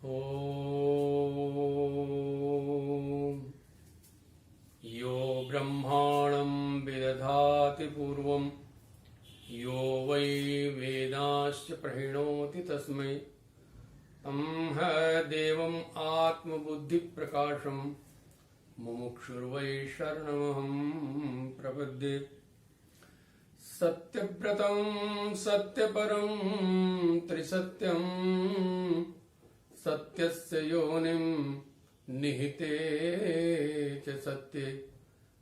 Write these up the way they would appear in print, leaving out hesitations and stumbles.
ॐ यो ब्रह्माणं विदधाति पूर्वं यो वै वेदांश्च प्रणोति तस्मै तं देवम् आत्मबुद्धिप्रकाशं मुमुक्षुर्वै शरणमहं प्रपद्ये। सत्यव्रतं सत्यपरं त्रिसत्यं सत्यस्य योनिं निहिते च सत्ये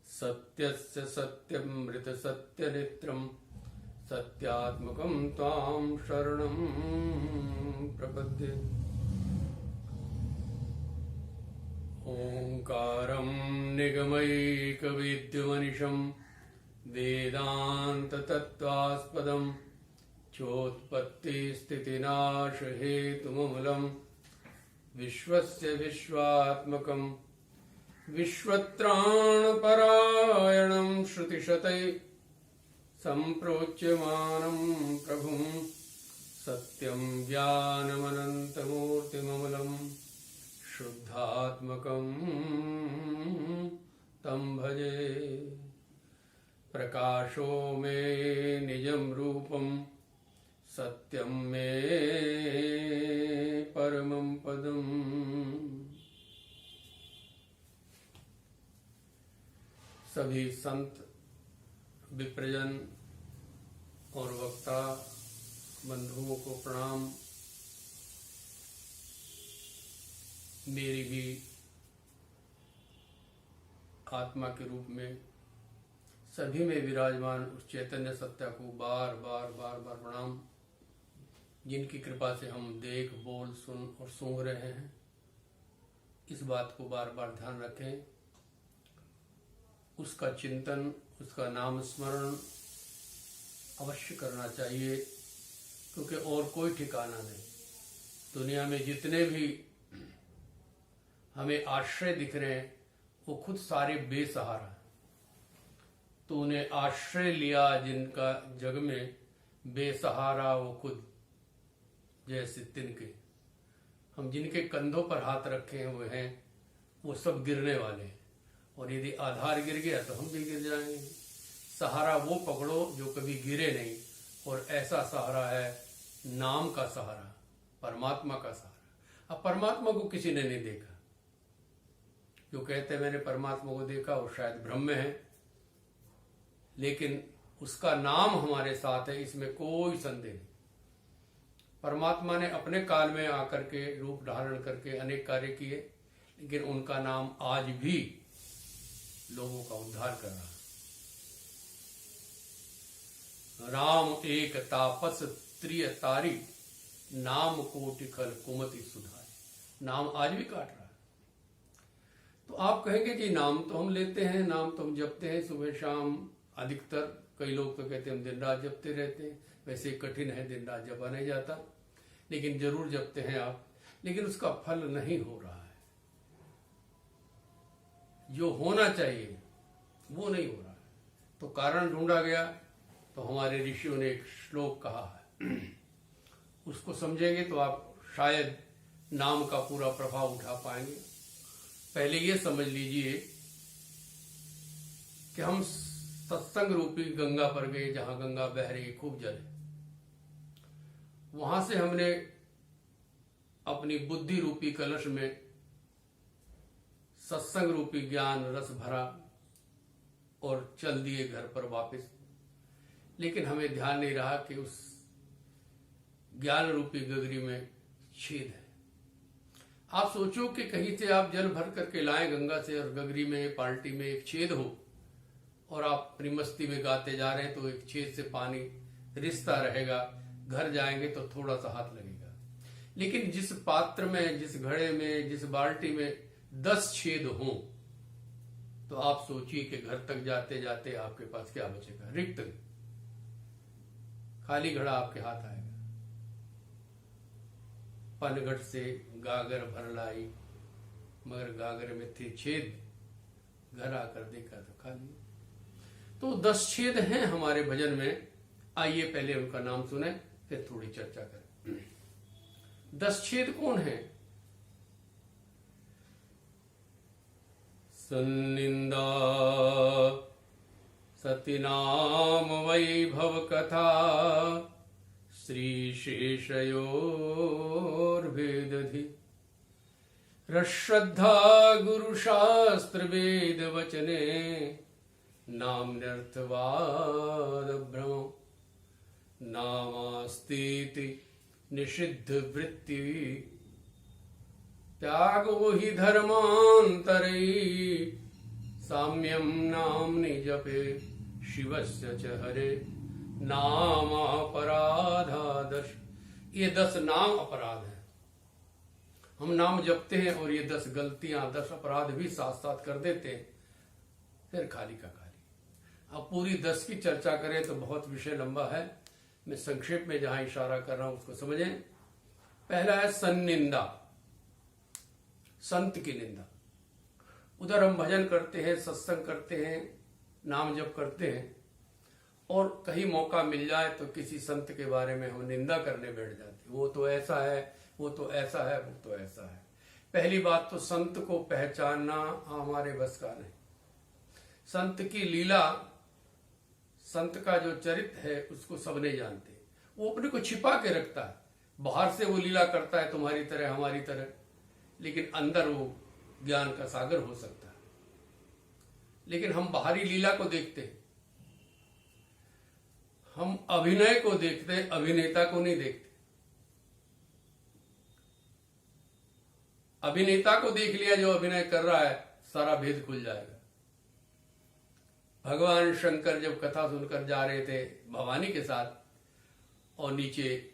सत्यस्य सत्यमृतसत्यनेत्रं सत्यात्मकं त्वां शरणं प्रपद्ये। ओंकारं निगमैकवेद्यमनिशं वेदान्ततत्त्वास्पदं चोत्पत्तिस्थितिनाशहेतुममूलं विश्वस्य विश्वात्मकं विश्वत्राणपरायणं श्रुतिशतैः सम्प्रोच्यमानं प्रभुं सत्यं ज्ञानमनन्तमूर्तिममलं शुद्धात्मकं तं भजे। प्रकाशो मे निजं रूपं सत्यं मे परमं पदम्। सभी संत विप्रजन और वक्ता बंधुओं को प्रणाम। मेरी भी आत्मा के रूप में सभी में विराजमान उस चैतन्य सत्ता को बार बार प्रणाम, जिनकी कृपा से हम देख, बोल, सुन और सूंघ रहे हैं। इस बात को बार बार ध्यान रखें। उसका चिंतन, उसका नाम स्मरण अवश्य करना चाहिए, क्योंकि और कोई ठिकाना नहीं। दुनिया में जितने भी हमें आश्रय दिख रहे हैं वो खुद सारे बेसहारा। तो उन्हें आश्रय लिया जिनका जग में बेसहारा, वो खुद जैसे तिनके। हम जिनके कंधों पर हाथ रखे हुए हैं वो सब गिरने वाले हैं, और यदि आधार गिर गया तो हम भी गिर जाएंगे। सहारा वो पकड़ो जो कभी गिरे नहीं, और ऐसा सहारा है नाम का सहारा, परमात्मा का सहारा। अब परमात्मा को किसी ने नहीं देखा। जो कहते हैं मैंने परमात्मा को देखा, वो शायद भ्रम में है, लेकिन उसका नाम हमारे साथ है, इसमें कोई संदेह नहीं। परमात्मा ने अपने काल में आकर के रूप धारण करके अनेक कार्य किए, लेकिन उनका नाम आज भी लोगों का उद्धार कर रहा है। राम एक तापस त्रिय तारी, नाम कोटि खल कुमति सुधारी। नाम आज भी काट रहा है। तो आप कहेंगे कि नाम तो हम लेते हैं, नाम तो हम जपते हैं सुबह शाम, अधिकतर कई लोग तो कहते हैं हम दिन रात जपते रहते हैं। वैसे कठिन है, दिन रात जपा नहीं जाता, लेकिन जरूर जपते हैं आप। लेकिन उसका फल नहीं हो रहा है, जो होना चाहिए वो नहीं हो रहा है। तो कारण ढूंढा गया, तो हमारे ऋषियों ने एक श्लोक कहा है, उसको समझेंगे तो आप शायद नाम का पूरा प्रभाव उठा पाएंगे। पहले ये समझ लीजिए कि हम सत्संग रूपी गंगा पर गए, जहां गंगा बह रही, खूब जल है। वहां से हमने अपनी बुद्धि रूपी कलश में सत्संग रूपी ज्ञान रस भरा और चल दिए घर पर वापस। लेकिन हमें ध्यान नहीं रहा कि उस ज्ञान रूपी गगरी में छेद है। आप सोचो कि कहीं से आप जल भर करके लाएं गंगा से, और गगरी में, पाल्टी में एक छेद हो, और आप अपनी मस्ती में गाते जा रहे हैं, तो एक छेद से पानी रिसता रहेगा। घर जाएंगे तो थोड़ा सा हाथ लगेगा। लेकिन जिस पात्र में, जिस घड़े में, जिस बाल्टी में 10 छेद हो, तो आप सोचिए कि घर तक जाते जाते आपके पास क्या बचेगा? रिक्त, खाली घड़ा आपके हाथ आएगा। पनघट से गागर भर लाई, मगर गागर में थे छेद, घर आकर देखा तो खाली। तो 10 छेद हैं हमारे भजन में। आइए पहले उनका नाम सुने, फिर थोड़ी चर्चा करें। 10 छेद कौन है? सन्निंदा सतीनाम वैभव कथा श्रीशेषयोर्भेदधि रश्रद्धा गुरुशास्त्र वेद वचने नाम्न्यर्थवाद भ्रमो नामास्तीति निषिद्ध वृत्ति त्यागो हि धर्मांतरे साम्यम नाम्नि जपे शिवस्य च हरे नामापराधा दश। ये 10 नाम अपराध है। हम नाम जपते हैं और ये 10 गलतियां 10 अपराध भी साथ साथ कर देते हैं, फिर खाली का खाली। अब पूरी 10 की चर्चा करें तो बहुत विषय लंबा है। मैं संक्षेप में जहां इशारा कर रहा हूं उसको समझें। पहला है सन्निंदा, संत की निंदा। उधर हम भजन करते हैं, सत्संग करते हैं, नाम जप करते हैं और कहीं मौका मिल जाए तो किसी संत के बारे में हम निंदा करने बैठ जाते हैं। वो तो ऐसा है, वो तो ऐसा है, वो तो ऐसा है। पहली बात तो संत को पहचानना हमारे बस का नहीं। संत की लीला, संत का जो चरित्र है उसको सब नहीं जानते। वो अपने को छिपा के रखता है। बाहर से वो लीला करता है तुम्हारी तरह हमारी तरह, लेकिन अंदर वो ज्ञान का सागर हो सकता है। लेकिन हम बाहरी लीला को देखते हैं, हम अभिनय को देखते हैं, अभिनेता को नहीं देखते। अभिनेता को देख लिया जो अभिनय कर रहा है, सारा भेद खुल जाएगा। भगवान शंकर जब कथा सुनकर जा रहे थे भवानी के साथ और नीचे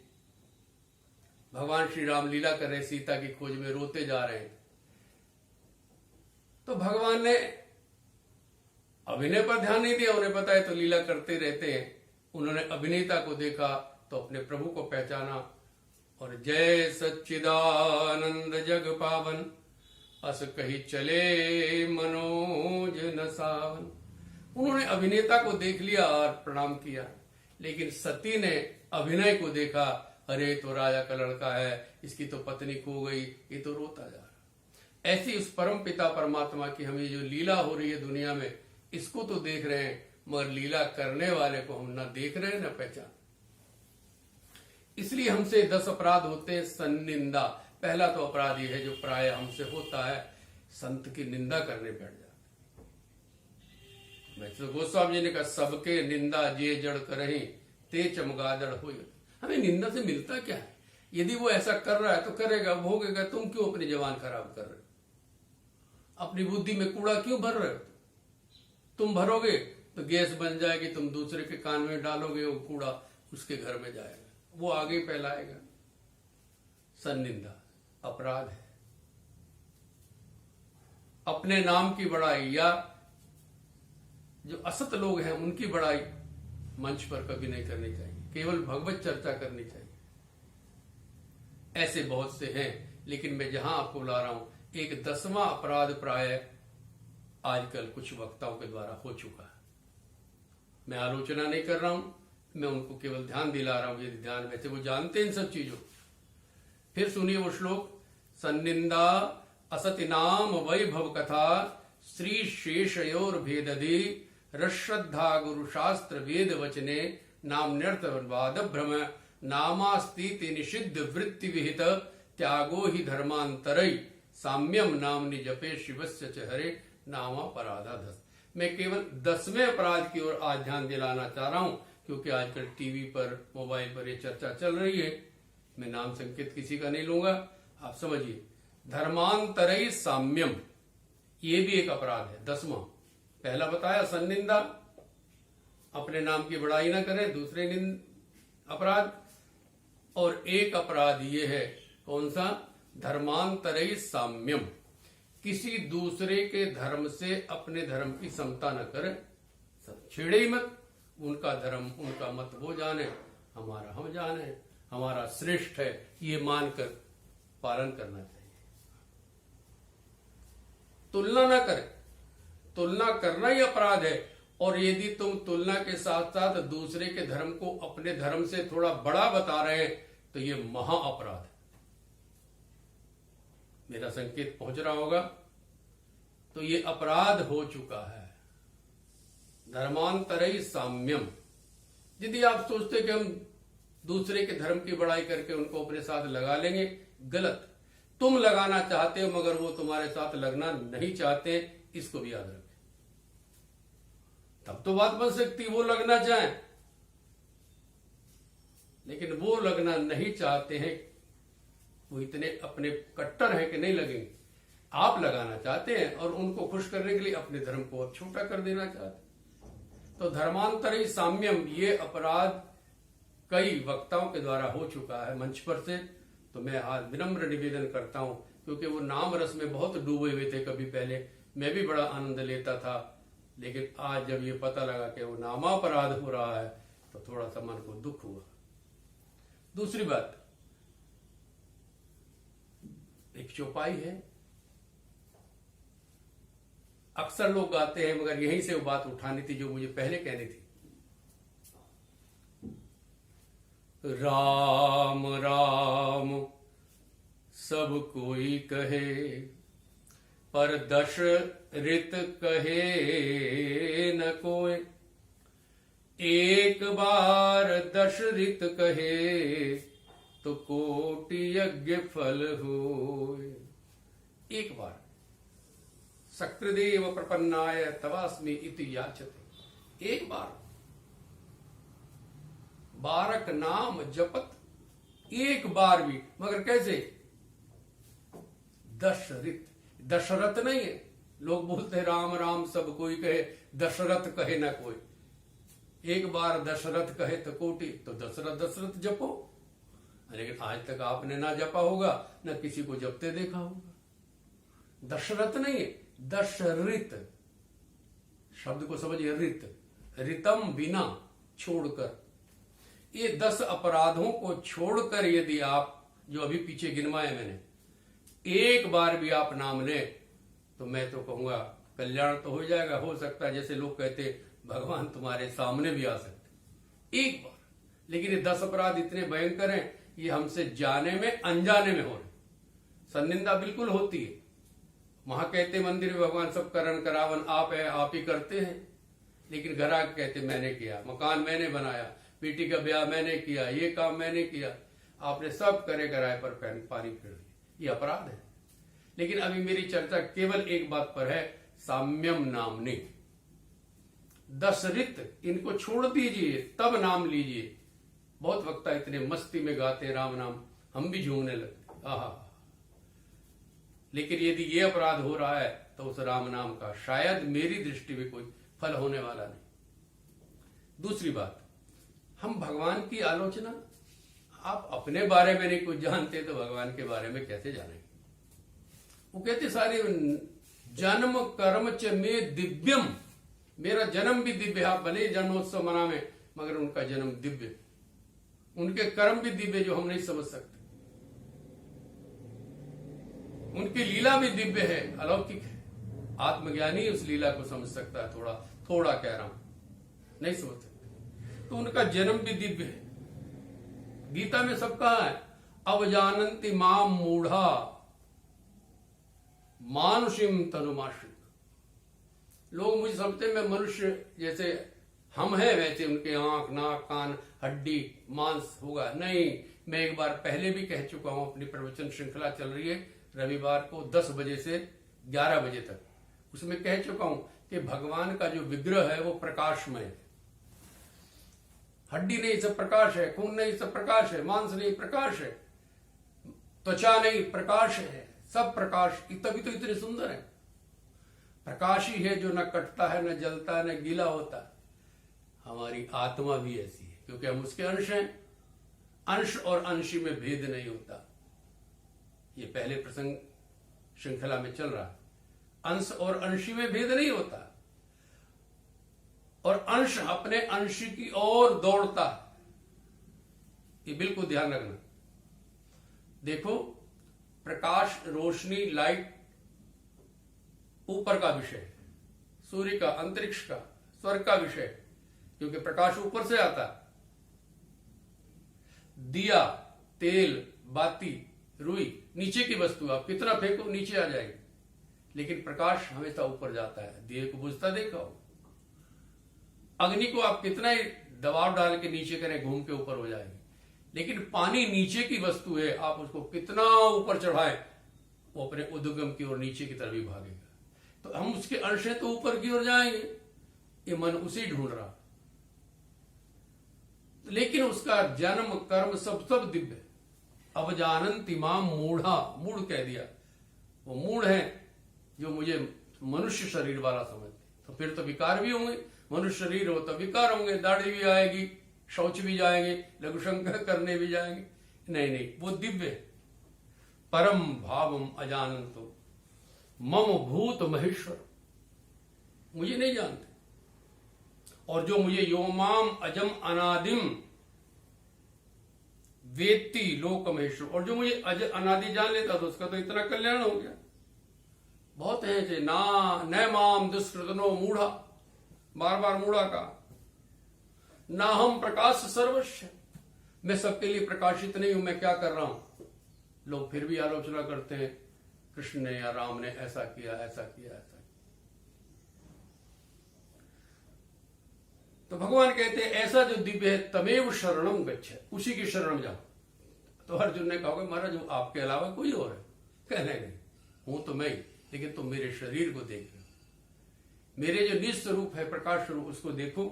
भगवान श्री राम लीला कर रहे, सीता की खोज में रोते जा रहे हैं, तो भगवान ने अभिनय पर ध्यान नहीं दिया। उन्हें पता है तो लीला करते रहते हैं। उन्होंने अभिनेता को देखा तो अपने प्रभु को पहचाना और जय सच्चिदानंद जग पावन अस कही चले मनोज न सावन। उन्होंने अभिनेता को देख लिया और प्रणाम किया, लेकिन सती ने अभिनय को देखा। अरे तो राजा का लड़का है, इसकी तो पत्नी खो गई, ये तो रोता जा रहा। ऐसी उस परम पिता परमात्मा की हमें जो लीला हो रही है दुनिया में, इसको तो देख रहे हैं, मगर लीला करने वाले को हम ना देख रहे हैं ना पहचान। इसलिए हमसे 10 अपराध होते हैं। सन्निंदा, पहला तो अपराध ये है जो प्राय हमसे होता है, संत की निंदा करने बैठ जाते। तो गोस्वामी जी ने कहा सबके निंदा जे जड़ करही ते चमगादड़ हो। हमें निंदा से मिलता क्या है? यदि वो ऐसा कर रहा है तो करेगा, भोगेगा। तुम क्यों अपनी जवान खराब कर रहे हो? अपनी बुद्धि में कूड़ा क्यों भर रहे हो? तुम भरोगे तो गैस बन जाएगी, तुम दूसरे के कान में डालोगे, वो कूड़ा उसके घर में जाएगा, वो आगे फैलाएगा। सन्निंदा अपराध है। अपने नाम की बड़ाई या जो असत लोग हैं उनकी बड़ाई मंच पर कभी नहीं करनी चाहिए, केवल भगवत चर्चा करनी चाहिए। ऐसे बहुत से हैं, लेकिन मैं जहां आपको ला रहा हूं, एक 10वां अपराध प्राय आजकल कुछ वक्ताओं के द्वारा हो चुका है। मैं आलोचना नहीं कर रहा हूं, मैं उनको केवल ध्यान दिला रहा हूं। यदि ध्यान, वैसे वो जानते हैं इन सब चीजों। फिर सुनिए वो श्लोक। सन्निंदा असति नाम वैभव कथा श्री शेषयोर भेदधि रश्रद्धा गुरु शास्त्र वेद वचने नाम्न्यर्थवाद भ्रम नामास्तीति निषिद्ध वृत्ति विहित त्यागो ही धर्मांतरई साम्यम नामनि जपे शिवस्य च हरे नामापराधाधस। मैं केवल 10वें अपराध की ओर आज ध्यान दिलाना चाह रहा हूं, क्योंकि आजकल टीवी पर, मोबाइल पर ये चर्चा चल रही है। मैं नाम संकेत किसी का नहीं लूंगा, आप समझिए। धर्मांतरई साम्यम, ये भी एक अपराध है। 10वां, पहला बताया सन्निंदा, अपने नाम की बड़ाई ना करें, दूसरे अपराध। और एक अपराध ये है, कौन सा? धर्मांतरई साम्यम, किसी दूसरे के धर्म से अपने धर्म की समता न करें, छेड़े ही मत। उनका धर्म, उनका मत वो जाने, हमारा हम जाने, हमारा श्रेष्ठ है, ये मानकर पालन करना चाहिए। तुलना ना करें, तुलना करना ही अपराध है। और यदि तुम तुलना के साथ साथ दूसरे के धर्म को अपने धर्म से थोड़ा बड़ा बता रहे हैं तो ये महा अपराध है। मेरा संकेत पहुंच रहा होगा। तो ये अपराध हो चुका है। धर्मांतरई साम्यम। यदि आप सोचते कि हम दूसरे के धर्म की बड़ाई करके उनको अपने साथ लगा लेंगे, गलत। तुम लगाना चाहते हो मगर वो तुम्हारे साथ लगना नहीं चाहते, इसको भी याद रखें। तब तो बात बन सकती, वो लगना चाहें, लेकिन वो लगना नहीं चाहते हैं। वो इतने अपने कट्टर हैं कि नहीं लगेंगे। आप लगाना चाहते हैं और उनको खुश करने के लिए अपने धर्म को और छोटा कर देना चाहते हैं। तो धर्मांतरी साम्यम, ये अपराध कई वक्ताओं के द्वारा हो चुका है मंच पर से। तो मैं आज विनम्र निवेदन करता हूं, क्योंकि वो नाम रस में बहुत डूबे हुए थे। कभी पहले मैं भी बड़ा आनंद लेता था, लेकिन आज जब ये पता लगा कि वो नामापराध हो रहा है तो थोड़ा सा मन को दुख हुआ। दूसरी बात, एक चौपाई है, अक्सर लोग गाते हैं, मगर यहीं से वो बात उठानी थी जो मुझे पहले कहनी थी। राम राम सब कोई कहे, पर दशरथ कहे न कोई। एक बार दशरथ कहे, तो कोटि यज्ञ फल होय। एक बार सकृदेव प्रपन्नाय तवास्मि इति याचते। एक बार बारक नाम जपत, एक बार भी, मगर कैसे? दशरथ, दशरथ नहीं है। लोग बोलते हैं राम राम सब कोई कहे, दशरथ कहे ना कोई। एक बार दशरथ कहे तो कोटि, तो दशरथ दशरथ जपो। लेकिन आज तक आपने ना जपा होगा, ना किसी को जपते देखा होगा। दशरथ नहीं है, दशरथ शब्द को समझिए। रित, रितम बिना, छोड़कर। ये 10 अपराधों को छोड़कर यदि आप, जो अभी पीछे गिनवाए मैंने, एक बार भी आप नाम लें, तो मैं तो कहूंगा कल्याण तो हो जाएगा। हो सकता है जैसे लोग कहते भगवान तुम्हारे सामने भी आ सकते, एक बार। लेकिन ये 10 अपराध इतने भयंकर हैं, ये हमसे जाने में अनजाने में हो रहे। सन्निंदा बिल्कुल होती है। वहां कहते मंदिर में भगवान सब करण करावन आप है, आप ही करते हैं। लेकिन घर आके कहते मैंने किया, मकान मैंने बनाया, बेटी का ब्याह मैंने किया, ये काम मैंने किया। आपने सब करे कराए पर पानी फिर दिया, ये अपराध है। लेकिन अभी मेरी चर्चा केवल एक बात पर है, साम्यम नामने। दशरथ इनको छोड़ दीजिए, तब नाम लीजिए। बहुत वक्ता इतने मस्ती में गाते राम नाम, हम भी झूमने लगते। आहा। लेकिन यदि ये अपराध हो रहा है तो उस राम नाम का शायद मेरी दृष्टि में कोई फल होने वाला नहीं। दूसरी बात, हम भगवान की आलोचना, आप अपने बारे में नहीं कुछ जानते तो भगवान के बारे में कैसे जानेंगे? वो कहते सारे जन्म कर्म च में दिव्यम, मेरा जन्म भी दिव्य है। भले जन्मोत्सव मनावे, मगर उनका जन्म दिव्य, उनके कर्म भी दिव्य जो हम नहीं समझ सकते। उनकी लीला भी दिव्य है, अलौकिक है। आत्मज्ञानी उस लीला को समझ सकता है। थोड़ा थोड़ा कह रहा हूं, नहीं समझ सकते। तो उनका जन्म भी दिव्य है। गीता में सब कहा है, अवजानन्ति माम मूढ़ा मानुषिम तनुमाश्रित। लोग मुझे समझते मैं मनुष्य जैसे हम हैं, वैसे उनके आंख नाक कान हड्डी मांस होगा। नहीं, मैं एक बार पहले भी कह चुका हूं, अपनी प्रवचन श्रृंखला चल रही है रविवार को 10 बजे से 11 बजे तक, उसमें कह चुका हूं कि भगवान का जो विग्रह है वो प्रकाशमय है। हड्डी नहीं सब प्रकाश है, खून नहीं सब प्रकाश है, मांस नहीं प्रकाश है, त्वचा नहीं प्रकाश है, सब प्रकाश। तभी तो इतने सुंदर है। प्रकाश ही है जो न कटता है, न जलता है, न गीला होता है। हमारी आत्मा भी ऐसी है, क्योंकि हम उसके अंश हैं। अंश और अंशी में भेद नहीं होता। ये पहले प्रसंग श्रृंखला में चल रहा है। अंश और अंशी में भेद नहीं होता, और अंश अपने अंशी की ओर दौड़ता है। ये बिल्कुल ध्यान रखना। देखो, प्रकाश, रोशनी, लाइट ऊपर का विषय है, सूर्य का, अंतरिक्ष का, स्वर्ग का विषय है, क्योंकि प्रकाश ऊपर से आता है। दिया, तेल, बाती, रुई नीचे की वस्तु, आप कितना फेंको नीचे आ जाएगी। लेकिन प्रकाश हमेशा ऊपर जाता है। दिए को बुझता देखा हो, अग्नि को आप कितना ही दबाव डाल के नीचे करें, घूम के ऊपर हो जाएगी। लेकिन पानी नीचे की वस्तु है, आप उसको कितना ऊपर चढ़ाएं, वो अपने उद्गम की ओर नीचे की तरफ ही भागेगा। तो हम उसके अंश हैं तो ऊपर की ओर जाएंगे, ये मन उसे ढूंढ रहा। लेकिन उसका जन्म कर्म सब दिव्य है। अब जानंति माम मूढ़ा, मूढ़ कह दिया, वो मूढ़ है जो मुझे मनुष्य शरीर वाला समझते। तो फिर तो विकार भी होंगे, मनुष्य शरीर हो तो विकार होंगे, दाढ़ी भी आएगी, शौच भी जाएंगे, लघुशंकर करने भी जाएंगे। नहीं, वो दिव्य है। परम भावम अजानंतो मम भूत महेश्वर, मुझे नहीं जानते। और जो मुझे योमाम अजम अनादिम वेत्ति लोक महेश्वर, और जो मुझे अनादि जान लेता तो उसका तो इतना कल्याण हो गया। बहुत है जे ना न माम दुष्कृतनो मूढ़ा, बार बार मूढ़ा का, ना हम प्रकाश सर्वस्व, मैं सबके लिए प्रकाशित नहीं हूं, मैं क्या कर रहा हूं। लोग फिर भी आलोचना करते हैं, कृष्ण ने या राम ने ऐसा किया, ऐसा किया, ऐसा किया। तो भगवान कहते हैं ऐसा जो दिव्य है तमेव शरणम गच्छ, उसी की शरण में जाओ। तो अर्जुन ने कहा महाराज वो आपके अलावा कोई और है? कहने नहीं, हूं तो मैं ही, लेकिन तुम मेरे शरीर को देख लो, मेरे जो निज स्वरूप है प्रकाश स्वरूप उसको देखो।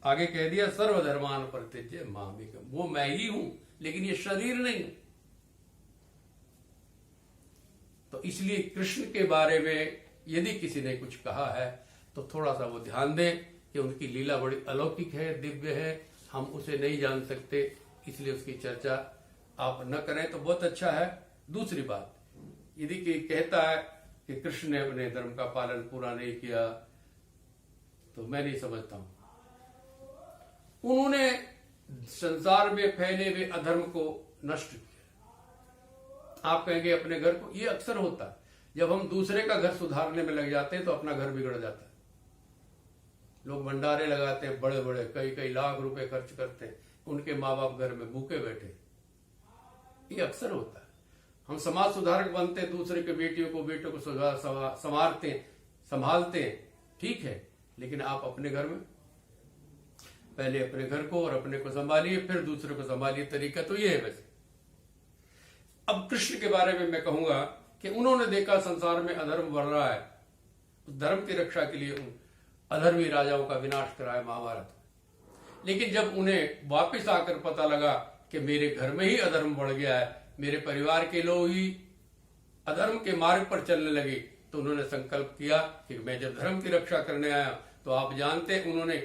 आगे कह दिया सर्वधर्मान परित्यज्य मामेकम, वो मैं ही हूं, लेकिन ये शरीर नहीं। तो इसलिए कृष्ण के बारे में यदि किसी ने कुछ कहा है तो थोड़ा सा वो ध्यान दें कि उनकी लीला बड़ी अलौकिक है, दिव्य है, हम उसे नहीं जान सकते, इसलिए उसकी चर्चा आप न करें तो बहुत अच्छा है। दूसरी बात, यदि कोई कहता है कि कृष्ण ने अपने धर्म का पालन पूरा नहीं किया, तो मैं नहीं समझता हूं। उन्होंने संसार में फैले हुए अधर्म को नष्ट किया। आप कहेंगे अपने घर को, ये अक्सर होता है जब हम दूसरे का घर सुधारने में लग जाते हैं तो अपना घर बिगड़ जाता है। लोग भंडारे लगाते हैं, बड़े बड़े कई लाख रुपए खर्च करते हैं, उनके माँ बाप घर में भूखे बैठे, ये अक्सर होता है। हम समाज सुधारक बनते हैं, दूसरे के बेटियों को बेटों को संवारते हैं, संभालते हैं, ठीक है, लेकिन आप अपने घर में पहले अपने घर को और अपने को संभालिए, फिर दूसरे को संभालिए। तरीका तो ये है वैसे। अब कृष्ण के बारे में मैं कहूंगा कि उन्होंने देखा संसार में अधर्म बढ़ रहा है, उस धर्म की रक्षा के लिए अधर्मी राजाओं का विनाश कराया महाभारत। लेकिन जब उन्हें वापस आकर पता लगा कि मेरे घर में ही अधर्म बढ़ गया है, मेरे परिवार के लोग ही अधर्म के मार्ग पर चलने लगे, तो उन्होंने संकल्प किया कि मैं जब धर्म की रक्षा करने आया, तो आप जानते हैं उन्होंने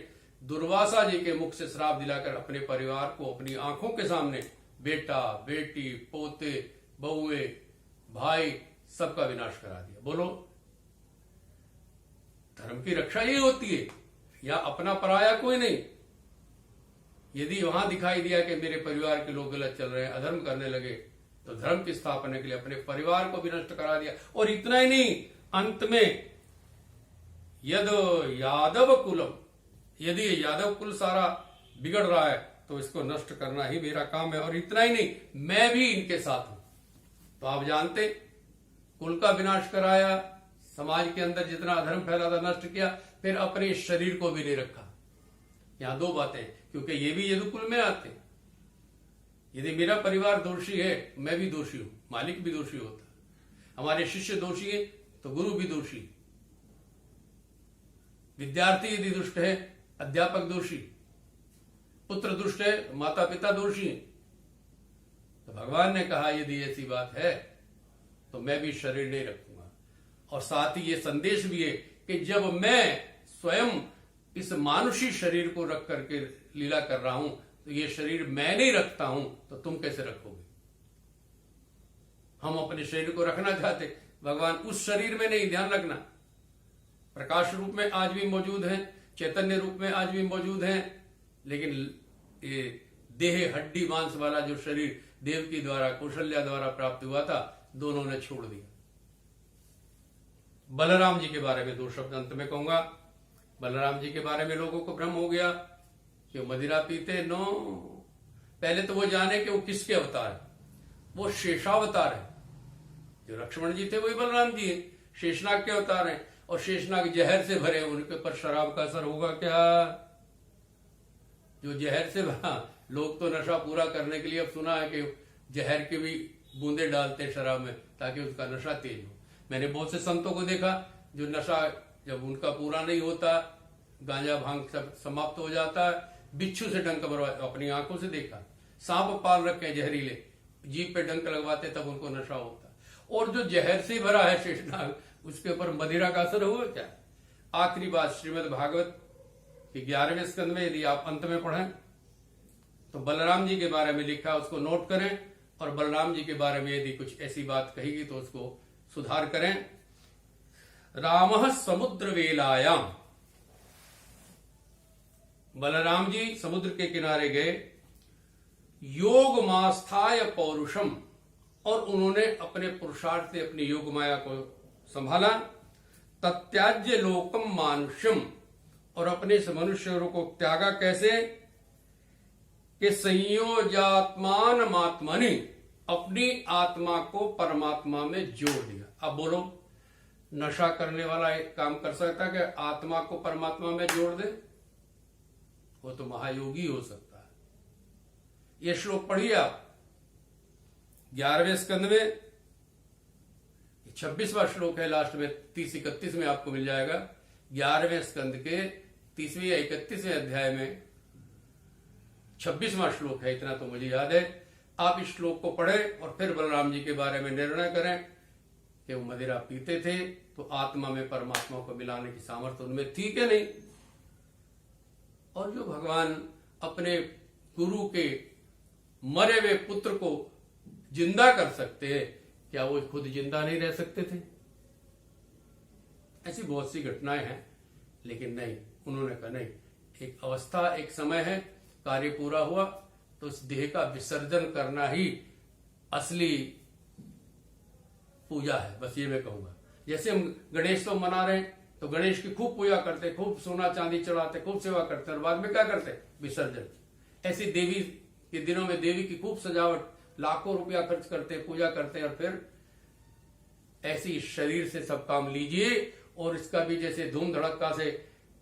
दुर्वासा जी के मुख से श्राप दिलाकर अपने परिवार को अपनी आंखों के सामने बेटा बेटी पोते बहुए भाई सबका विनाश करा दिया। बोलो, धर्म की रक्षा ये होती है, या अपना पराया कोई नहीं। यदि वहां दिखाई दिया कि मेरे परिवार के लोग गलत चल रहे हैं, अधर्म करने लगे, तो धर्म की स्थापना के लिए अपने परिवार को भी नष्ट करा दिया। और इतना ही नहीं, अंत में यद यादव कुलम, यदि यादव कुल सारा बिगड़ रहा है तो इसको नष्ट करना ही मेरा काम है। और इतना ही नहीं, मैं भी इनके साथ हूं। तो आप जानते, कुल का विनाश कराया, समाज के अंदर जितना अधर्म फैला था नष्ट किया, फिर अपने शरीर को भी नहीं रखा। यहां दो बातें, क्योंकि ये भी यदुकुल में आते। यदि मेरा परिवार दोषी है, मैं भी दोषी हूं, मालिक भी दोषी होता है, हमारे शिष्य दोषी है तो गुरु भी दोषी, विद्यार्थी यदि दुष्ट है अध्यापक दोषी, पुत्र दुष्ट है माता पिता दोषी। तो भगवान ने कहा यदि ऐसी बात है तो मैं भी शरीर नहीं रखूंगा। और साथ ही ये संदेश भी है कि जब मैं स्वयं इस मानुषी शरीर को रख करके लीला कर रहा हूं, तो ये शरीर मैं नहीं रखता हूं, तो तुम कैसे रखोगे? हम अपने शरीर को रखना चाहते, भगवान उस शरीर में नहीं, ध्यान रखना। प्रकाश रूप में आज भी मौजूद हैं, चैतन्य रूप में आज भी मौजूद हैं, लेकिन ये देह हड्डी मांस वाला जो शरीर देवकी द्वारा कौशल्या द्वारा प्राप्त हुआ था, दोनों ने छोड़ दिया। बलराम जी के बारे में दो शब्द अंत में कहूंगा। बलराम जी के बारे में लोगों को भ्रम हो गया कि वो मदिरा पीते। नो, पहले तो वो जाने कि वो किसके अवतार है। वो शेषावतार है। जो लक्ष्मण जी थे वही बलराम जी है, शेषनाग के अवतार हैं और शेषनाग जहर से भरे, उनके ऊपर शराब का असर होगा क्या? जो जहर से भरा, लोग तो नशा पूरा करने के लिए अब सुना है कि जहर के भी बूंदे डालते हैं शराब में ताकि उसका नशा तेज हो। मैंने बहुत से संतों को देखा जो नशा जब उनका पूरा नहीं होता, गांजा भांग सब समाप्त हो जाता है, बिच्छू से डंक मरवा, अपनी आंखों से देखा, सांप पाल रखे हैं जहरीले, जीभ पे डंक लगवाते तब उनको नशा होता। और जो जहर से भरा है शेषनाग, उसके ऊपर मदिरा का असर हुआ क्या? आखिरी बात श्रीमद् भागवत के 11वें स्कंद में, यदि आप अंत में पढ़ें तो बलराम जी के बारे में लिखा, उसको नोट करें और बलराम जी के बारे में यदि कुछ ऐसी बात कहेगी तो उसको सुधार करें। रामः समुद्र वेलायाम, बलराम जी समुद्र के किनारे गए, योग मास्थाय पौरुषम, और उन्होंने अपने पुरुषार्थ से अपनी योग माया को संभाला। तत्याज्य लोकम मानुष्यम, और अपने इस मनुष्य को त्यागा कैसे? कि संयोजात्मान आत्मनि, अपनी आत्मा को परमात्मा में जोड़ दिया। अब बोलो, नशा करने वाला एक काम कर सकता है कि आत्मा को परमात्मा में जोड़ दे? वो तो महायोगी हो सकता है। ये श्लोक पढ़िए आप 11वें स्कंद में, 26वां श्लोक है लास्ट में, 30-31 में आपको मिल जाएगा। 11वें स्कंद के 30वें या 31वें अध्याय में 26वां श्लोक है, इतना तो मुझे याद है। आप इस श्लोक को पढ़ें और फिर बलराम जी के बारे में निर्णय करें कि वो मदिरा पीते थे तो आत्मा में परमात्मा को मिलाने की सामर्थ्य उनमें थी कि नहीं। और जो भगवान अपने गुरु के मरे हुए पुत्र को जिंदा कर सकते हैं, क्या वो खुद जिंदा नहीं रह सकते थे? ऐसी बहुत सी घटनाएं हैं, लेकिन नहीं, उन्होंने कहा नहीं, एक अवस्था, एक समय है, कार्य पूरा हुआ तो उस देह का विसर्जन करना ही असली पूजा है। बस ये मैं कहूंगा। जैसे हम गणेश तो मना रहे हैं तो गणेश की खूब पूजा करते, खूब सोना चांदी चढ़ाते, खूब सेवा करते, और बाद में क्या करते? विसर्जन। ऐसी देवी के दिनों में देवी की खूब सजावट, लाखों रुपया खर्च करते, पूजा करते, और फिर ऐसी शरीर से सब काम लीजिए। और इसका भी जैसे धूम धड़क्का से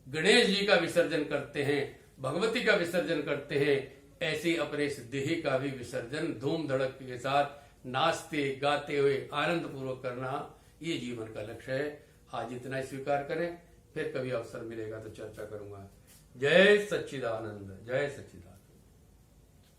गणेश जी का विसर्जन करते हैं, भगवती का विसर्जन करते हैं, ऐसे अपने इस देह का भी विसर्जन धूम धड़क के साथ नाचते गाते हुए आनंद पूर्वक करना, ये जीवन का लक्ष्य है। आज इतना ही स्वीकार करें, फिर कभी अवसर मिलेगा तो चर्चा करूंगा। जय सच्चिदानंद, जय सच्चिदानंद।